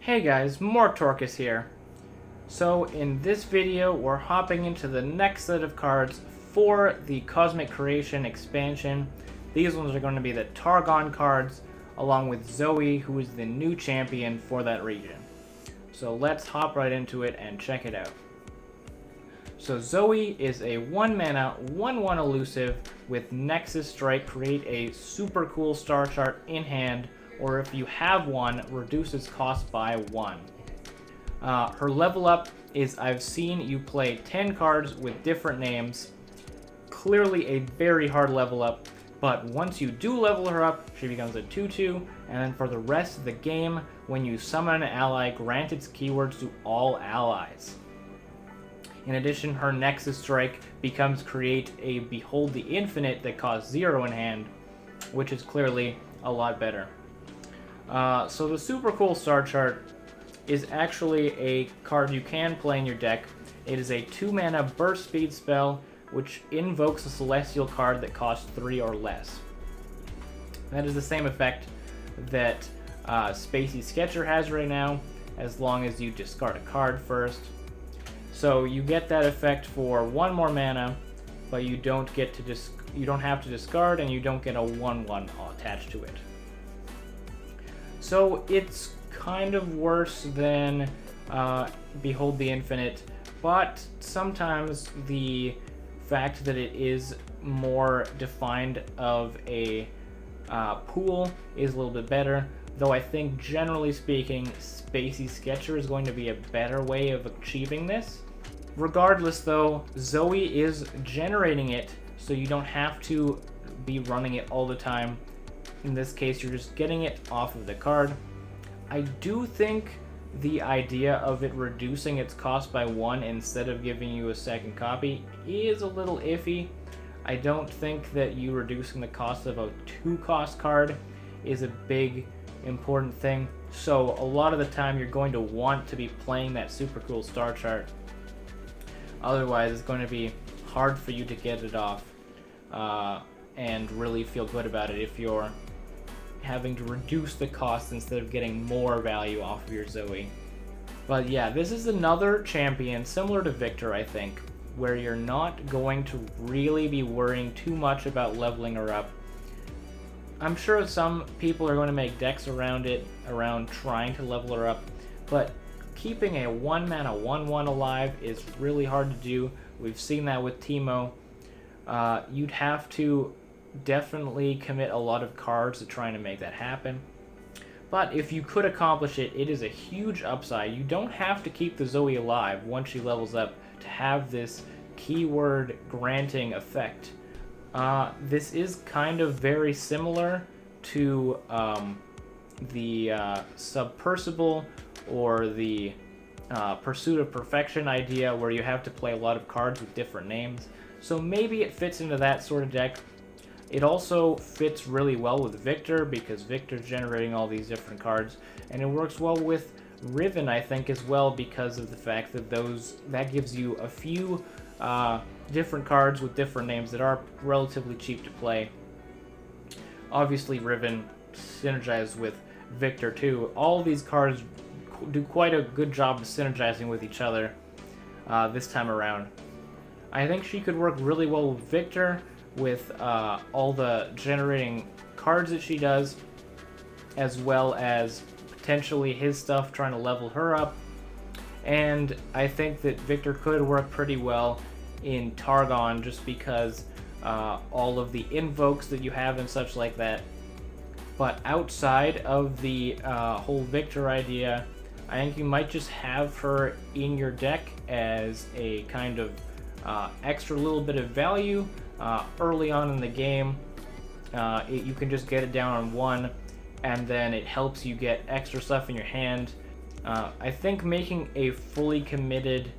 Hey guys, more Torcus here. So in this video, we're hopping into the next set of cards for the Cosmic Creation expansion. These ones are going to be the Targon cards, along with Zoe, who is the new champion for that region. So let's hop right into it and check it out. So Zoe is a 1-mana, 1/1 elusive with Nexus Strike. Create a super cool star chart in hand, or if you have one, reduces cost by 1. Her level up is, I've seen you play 10 cards with different names. Clearly a very hard level up, but once you do level her up, she becomes a 2/2, and then for the rest of the game, when you summon an ally, grant its keywords to all allies. In addition, her Nexus Strike becomes create a Behold the Infinite that costs 0 in hand, which is clearly a lot better. So the super cool star chart is actually a card you can play in your deck. It is a 2-mana burst speed spell, which invokes a celestial card that costs 3 or less. That is the same effect that Spacey Sketcher has right now, as long as you discard a card first. So you get that effect for 1 more mana, but you don't get to you don't have to discard, and you don't get a 1/1 attached to it. So it's kind of worse than Behold the Infinite, but sometimes the fact that it is more defined of a pool is a little bit better, though I think generally speaking, Spacey Sketcher is going to be a better way of achieving this. Regardless though, Zoe is generating it, so you don't have to be running it all the time. In this case, you're just getting it off of the card. I do think the idea of it reducing its cost by 1 instead of giving you a second copy is a little iffy. I don't think that you reducing the cost of a 2-cost card is a big, important thing. So a lot of the time you're going to want to be playing that super cool star chart. Otherwise, it's going to be hard for you to get it off and really feel good about it if you're having to reduce the cost instead of getting more value off of your Zoe. But yeah, this is another champion similar to Victor, I think, where you're not going to really be worrying too much about leveling her up. I'm sure some people are going to make decks around it, around trying to level her up, but keeping a 1-mana 1/1 alive is really hard to do. We've seen that with Teemo. You'd have to definitely commit a lot of cards to trying to make that happen. But if you could accomplish it, it is a huge upside. You don't have to keep the Zoe alive once she levels up to have this keyword granting effect. This is kind of very similar to the Submersible or the Pursuit of Perfection idea, where you have to play a lot of cards with different names. So maybe it fits into that sort of deck. It also fits really well with Victor, because Victor's generating all these different cards, and it works well with Riven, I think, as well, because of the fact that that gives you a few different cards with different names that are relatively cheap to play. Obviously, Riven synergizes with Victor too. All these cards do quite a good job of synergizing with each other this time around. I think she could work really well with Victor, with all the generating cards that she does, as well as potentially his stuff trying to level her up. And I think that Victor could work pretty well in Targon, just because all of the invokes that you have and such like that. But outside of the whole Victor idea, I think you might just have her in your deck as a kind of extra little bit of value early on in the game. You can just get it down on 1, and then it helps you get extra stuff in your hand. I think making a fully committed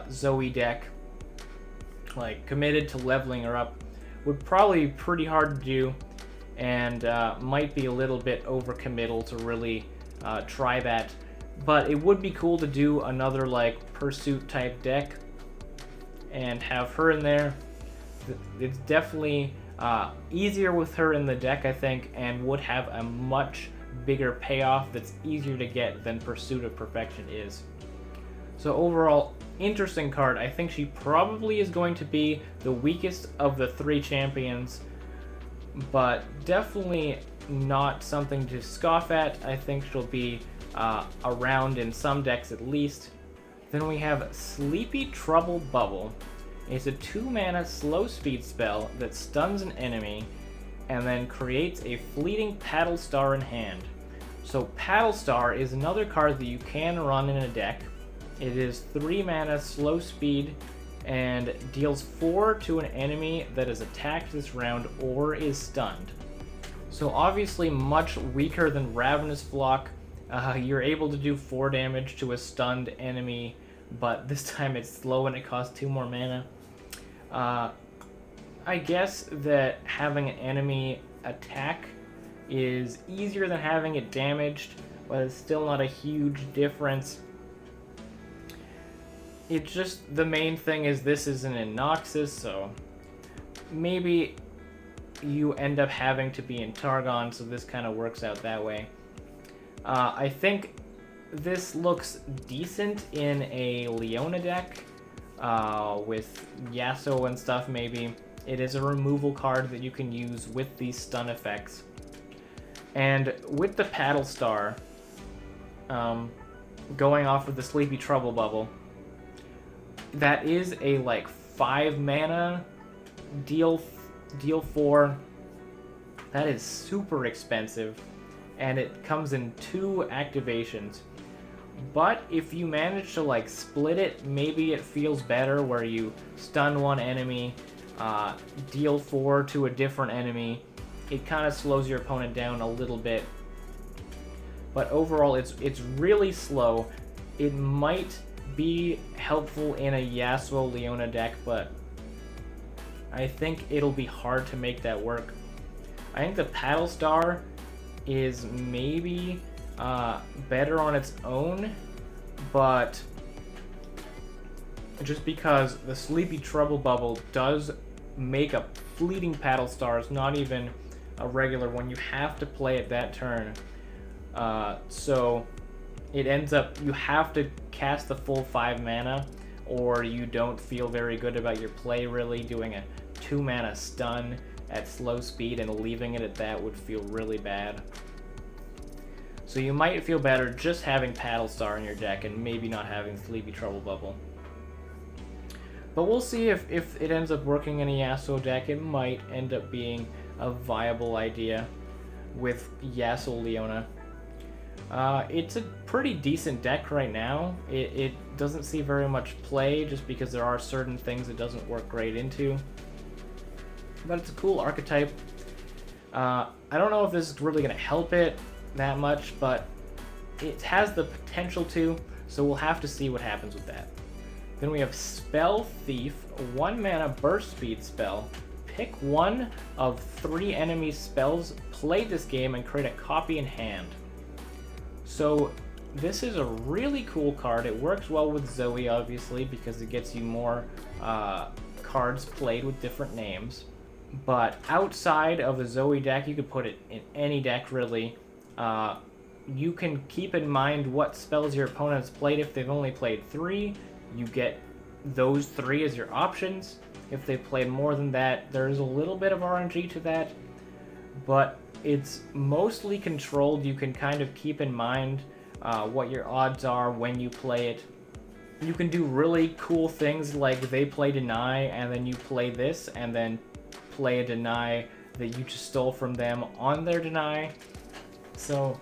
Zoe deck, like committed to leveling her up, would probably be pretty hard to do, and might be a little bit overcommittal to really try that. But it would be cool to do another like Pursuit type deck and have her in there. It's definitely easier with her in the deck, I think, and would have a much bigger payoff that's easier to get than Pursuit of Perfection is. So overall, interesting card. I think she probably is going to be the weakest of the 3 champions, but definitely not something to scoff at. I think she'll be around in some decks at least. Then we have Sleepy Trouble Bubble. It's a 2-mana slow speed spell that stuns an enemy and then creates a fleeting Paddle Star in hand. So Paddle Star is another card that you can run in a deck. It is 3 mana slow speed and deals 4 to an enemy that is attacked this round or is stunned. So obviously much weaker than Ravenous Flock. You're able to do 4 damage to a stunned enemy, but this time it's slow and it costs 2 more mana. I guess that having an enemy attack is easier than having it damaged, but it's still not a huge difference. It's just, the main thing is this isn't in Noxus, so maybe you end up having to be in Targon, so this kind of works out that way. I think this looks decent in a Leona deck, with Yasuo and stuff maybe. It is a removal card that you can use with these stun effects. And with the Paddle Star, going off of the Sleepy Trouble Bubble, that is a like 5 mana deal 4. That is super expensive, and it comes in 2 activations. But if you manage to like split it, maybe it feels better where you stun one enemy, deal 4 to a different enemy. It kind of slows your opponent down a little bit. But overall, it's really slow. It might be helpful in a Yasuo Leona deck, but I think it'll be hard to make that work. I think the Paddle Star is maybe better on its own, but just because the Sleepy Trouble Bubble does make a fleeting Paddle Star, it's not even a regular one. You have to play it that turn. So it ends up, you have to cast the full 5 mana, or you don't feel very good about your play really. Doing a 2 mana stun at slow speed and leaving it at that would feel really bad. So you might feel better just having Paddle Star in your deck and maybe not having Sleepy Trouble Bubble. But we'll see if it ends up working in a Yasuo deck. It might end up being a viable idea with Yasuo Leona. It's a pretty decent deck right now. It doesn't see very much play just because there are certain things it doesn't work great into. But it's a cool archetype. I don't know if this is really going to help it that much, but it has the potential to, so we'll have to see what happens with that. Then we have Spell Thief, 1 mana burst speed spell. Pick 1 of 3 enemy spells, play this game, and create a copy in hand. So this is a really cool card. It works well with Zoe, obviously, because it gets you more cards played with different names. But outside of the Zoe deck, you could put it in any deck, really. You can keep in mind what spells your opponent's played. If they've only played 3, you get those 3 as your options. If they played more than that, there's a little bit of RNG to that, but it's mostly controlled. You can kind of keep in mind what your odds are when you play it. You can do really cool things like they play Deny, and then you play this, and then play a Deny that you just stole from them on their Deny. So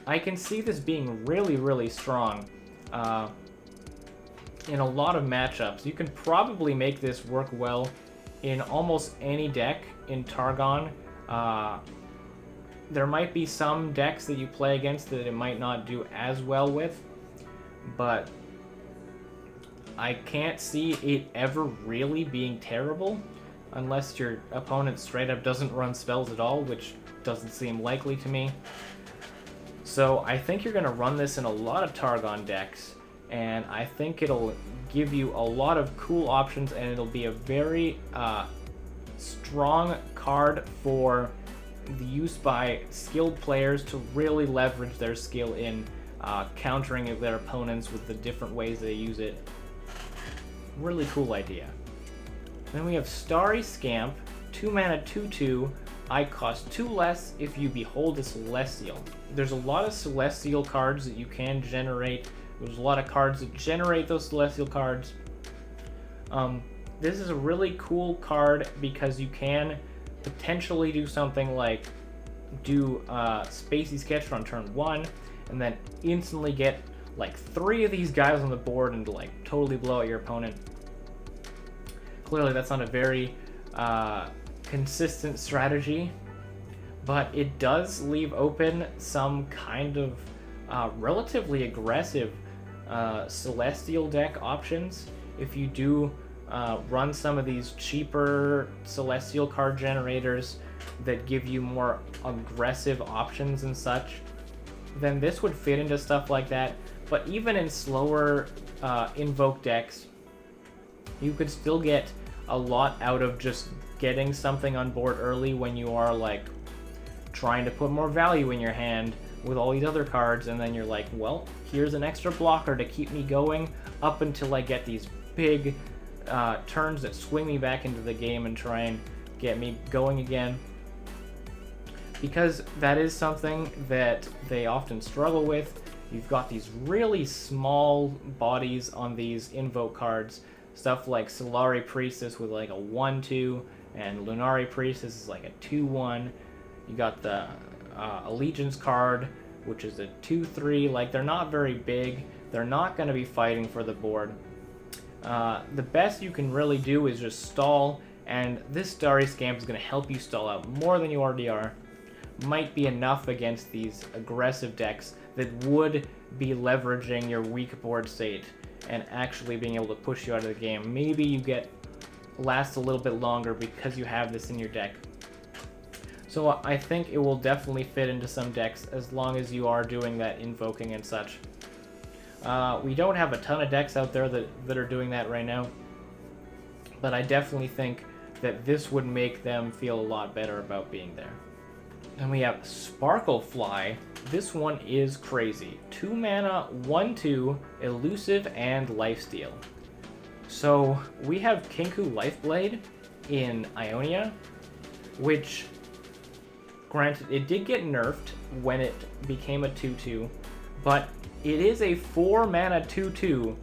I can see this being really, really strong in a lot of matchups. You can probably make this work well in almost any deck in Targon. There might be some decks that you play against that it might not do as well with, but I can't see it ever really being terrible unless your opponent straight up doesn't run spells at all, which doesn't seem likely to me. So I think you're going to run this in a lot of Targon decks, and I think it'll give you a lot of cool options, and it'll be a very strong card for used by skilled players to really leverage their skill in countering their opponents with the different ways they use it. Really cool idea. Then we have Starry Scamp, 2 mana 2/2. I cost 2 less if you behold a Celestial. There's a lot of Celestial cards that you can generate. There's a lot of cards that generate those Celestial cards. This is a really cool card because you can potentially do something like do Spacey Sketch on turn 1 and then instantly get like 3 of these guys on the board and like totally blow out your opponent. Clearly that's not a very consistent strategy, but it does leave open some kind of relatively aggressive Celestial deck options. If you do run some of these cheaper Celestial card generators that give you more aggressive options and such, then this would fit into stuff like that. But even in slower Invoke decks, you could still get a lot out of just getting something on board early when you are like trying to put more value in your hand with all these other cards, and then you're like, well, here's an extra blocker to keep me going up until I get these big turns that swing me back into the game and try and get me going again. Because that is something that they often struggle with. You've got these really small bodies on these Invoke cards. Stuff like Solari Priestess with like a 1/2, and Lunari Priestess is like a 2/1. You got the Allegiance card, which is a 2/3. Like, they're not very big. They're not going to be fighting for the board. The best you can really do is just stall, and this Starry Scamp is going to help you stall out more than you already are. Might be enough against these aggressive decks that would be leveraging your weak board state and actually being able to push you out of the game. Maybe you last a little bit longer because you have this in your deck. So I think it will definitely fit into some decks as long as you are doing that invoking and such. We don't have a ton of decks out there that are doing that right now, but I definitely think that this would make them feel a lot better about being there. Then we have Sparklefly. This one is crazy. 2 mana, 1/2, elusive, and lifesteal. So we have Kinku Lifeblade in Ionia, which, granted, it did get nerfed when it became a 2/2, but it is a 4 mana 2/2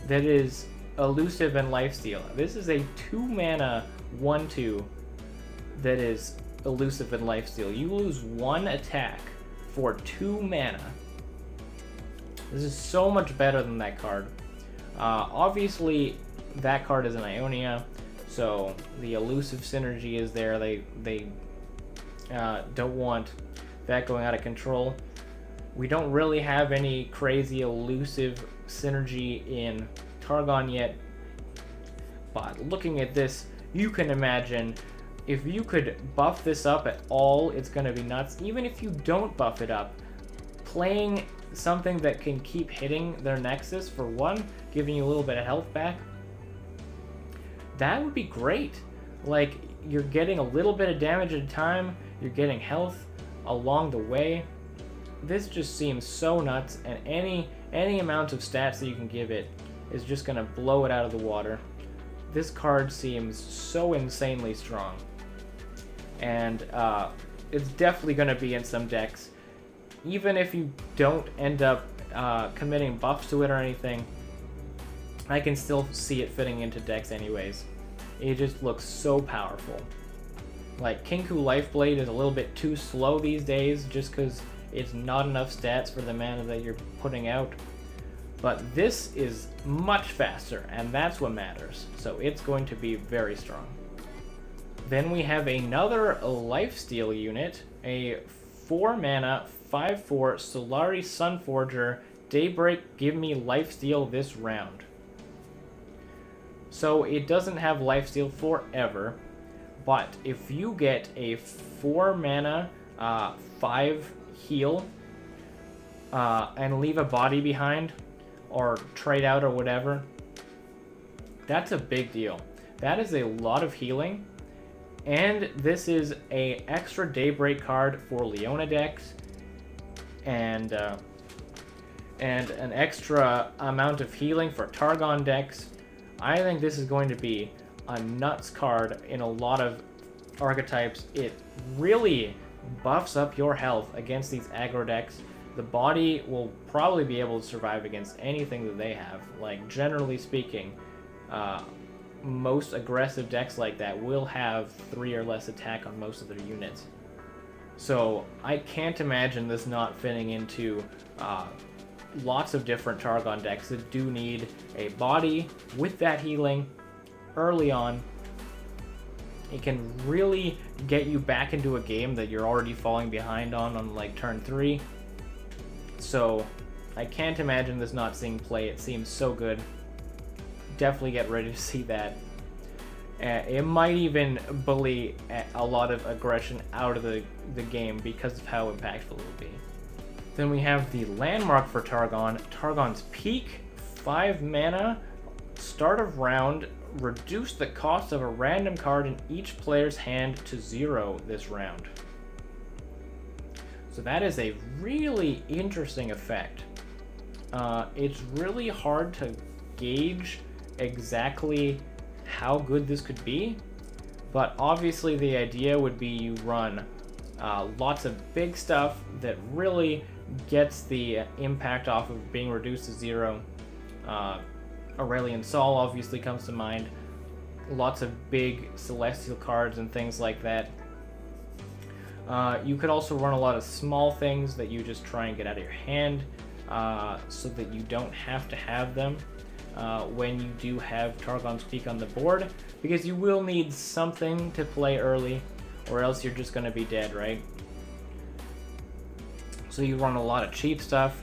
that is elusive and lifesteal. This is a 2 mana 1/2 that is elusive and lifesteal. You lose 1 attack for 2 mana. This is so much better than that card. Obviously, that card is an Ionia, so the elusive synergy is there. They don't want that going out of control. We don't really have any crazy elusive synergy in Targon yet, but looking at this, you can imagine if you could buff this up at all, it's going to be nuts. Even if you don't buff it up, playing something that can keep hitting their Nexus for 1, giving you a little bit of health back, that would be great. Like, you're getting a little bit of damage at a time, you're getting health along the way. This just seems so nuts, and any amount of stats that you can give it is just going to blow it out of the water. This card seems so insanely strong. And it's definitely going to be in some decks. Even if you don't end up committing buffs to it or anything, I can still see it fitting into decks anyways. It just looks so powerful. Like, Kinku Lifeblade is a little bit too slow these days just because it's not enough stats for the mana that you're putting out. But this is much faster, and that's what matters. So it's going to be very strong. Then we have another lifesteal unit, a 4 mana, 5/4 Solari Sunforger, Daybreak, give me lifesteal this round. So it doesn't have lifesteal forever, but if you get a 4 mana, 5 heal, and leave a body behind, or trade out or whatever, that's a big deal. That is a lot of healing, And this is a extra Daybreak card for Leona decks, and an extra amount of healing for Targon decks. I think this is going to be a nuts card in a lot of archetypes. It really buffs up your health against these aggro decks. The body will probably be able to survive against anything that they have. Like, generally speaking, most aggressive decks like that will have 3 or less attack on most of their units. So I can't imagine this not fitting into lots of different Targon decks that do need a body with that healing early on. It can really get you back into a game that you're already falling behind on like turn 3. So I can't imagine this not seeing play. It seems so good. Definitely get ready to see that. It might even bully a lot of aggression out of the game because of how impactful it will be. Then we have the landmark for Targon, Targon's Peak, 5 mana, start of round, reduce the cost of a random card in each player's hand to 0 this round. So that is a really interesting effect. It's really hard to gauge exactly how good this could be, but obviously the idea would be you run lots of big stuff that really gets the impact off of being reduced to 0. Aurelian Sol obviously comes to mind. Lots of big celestial cards and things like that. You could also run a lot of small things that you just try and get out of your hand, so that you don't have to have them when you do have Targon's Peak on the board, because you will need something to play early, or else you're just going to be dead, right? So you run a lot of cheap stuff,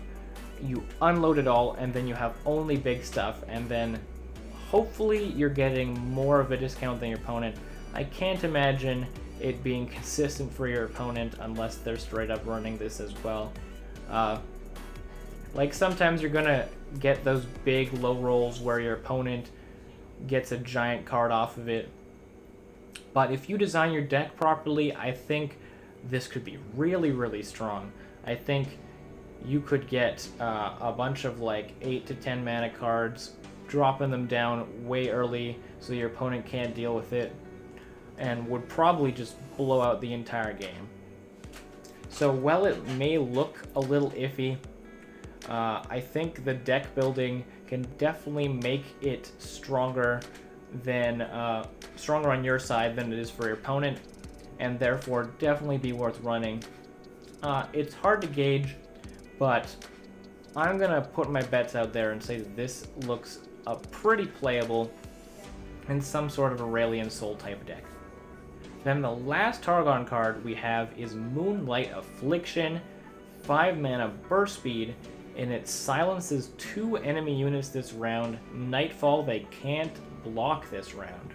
you unload it all, and then you have only big stuff, and then hopefully you're getting more of a discount than your opponent. I can't imagine it being consistent for your opponent unless they're straight up running this as well. Like, sometimes you're gonna get those big low rolls where your opponent gets a giant card off of it. But if you design your deck properly, I think this could be really, really strong. I think you could get a bunch of like 8 to 10 mana cards, dropping them down way early so your opponent can't deal with it, and would probably just blow out the entire game. So while it may look a little iffy, I think the deck building can definitely make it stronger on your side than it is for your opponent, and therefore definitely be worth running. It's hard to gauge, but I'm gonna put my bets out there and say that this looks pretty playable in some sort of Aurelian Soul type deck. Then the last Targon card we have is Moonlight Affliction, 5 mana burst speed, and it silences 2 enemy units this round. Nightfall, they can't block this round.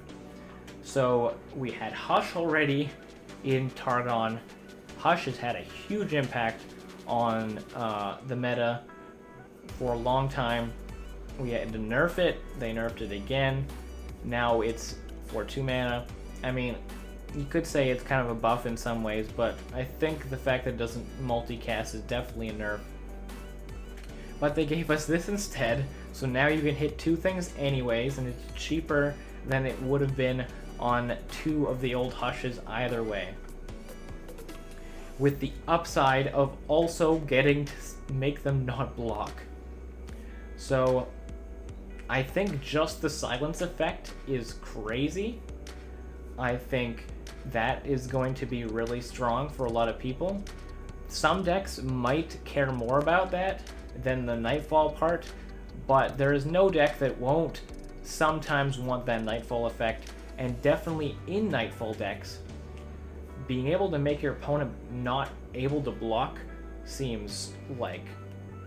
So we had Hush already in Targon. Hush has had a huge impact on the meta for a long time. We had to nerf it, they nerfed it again. Now it's for 2 mana. I mean, you could say it's kind of a buff in some ways, but I think the fact that it doesn't multicast is definitely a nerf. But they gave us this instead, so now you can hit 2 things anyways, and it's cheaper than it would have been on 2 of the old Hushes either way. With the upside of also getting to make them not block. So I think just the silence effect is crazy. I think that is going to be really strong for a lot of people. Some decks might care more about that than the Nightfall part, but there is no deck that won't sometimes want that Nightfall effect, and definitely in Nightfall decks, being able to make your opponent not able to block seems like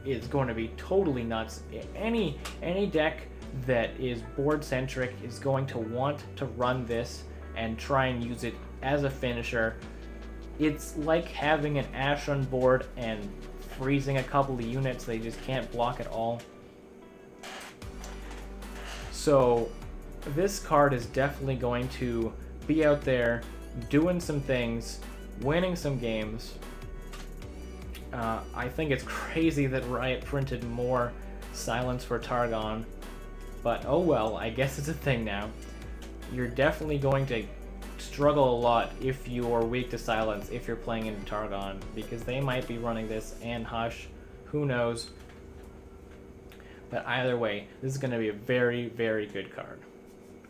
it's going to be totally nuts. Any deck that is board centric is going to want to run this and try and use it as a finisher. It's like having an Ash on board and freezing a couple of units they just can't block at all. So this card is definitely going to be out there doing some things, winning some games. I think it's crazy that Riot printed more Silence for Targon, but oh well, I guess it's a thing now. You're definitely going to struggle a lot if you're weak to Silence if you're playing into Targon, because they might be running this and Hush, who knows. But either way, this is going to be a very, very good card.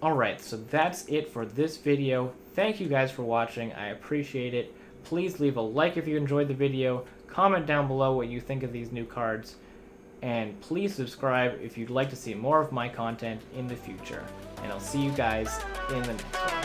Alright, so that's it for this video. Thank you guys for watching, I appreciate it. Please leave a like if you enjoyed the video, comment down below what you think of these new cards, and please subscribe if you'd like to see more of my content in the future. And I'll see you guys in the next one.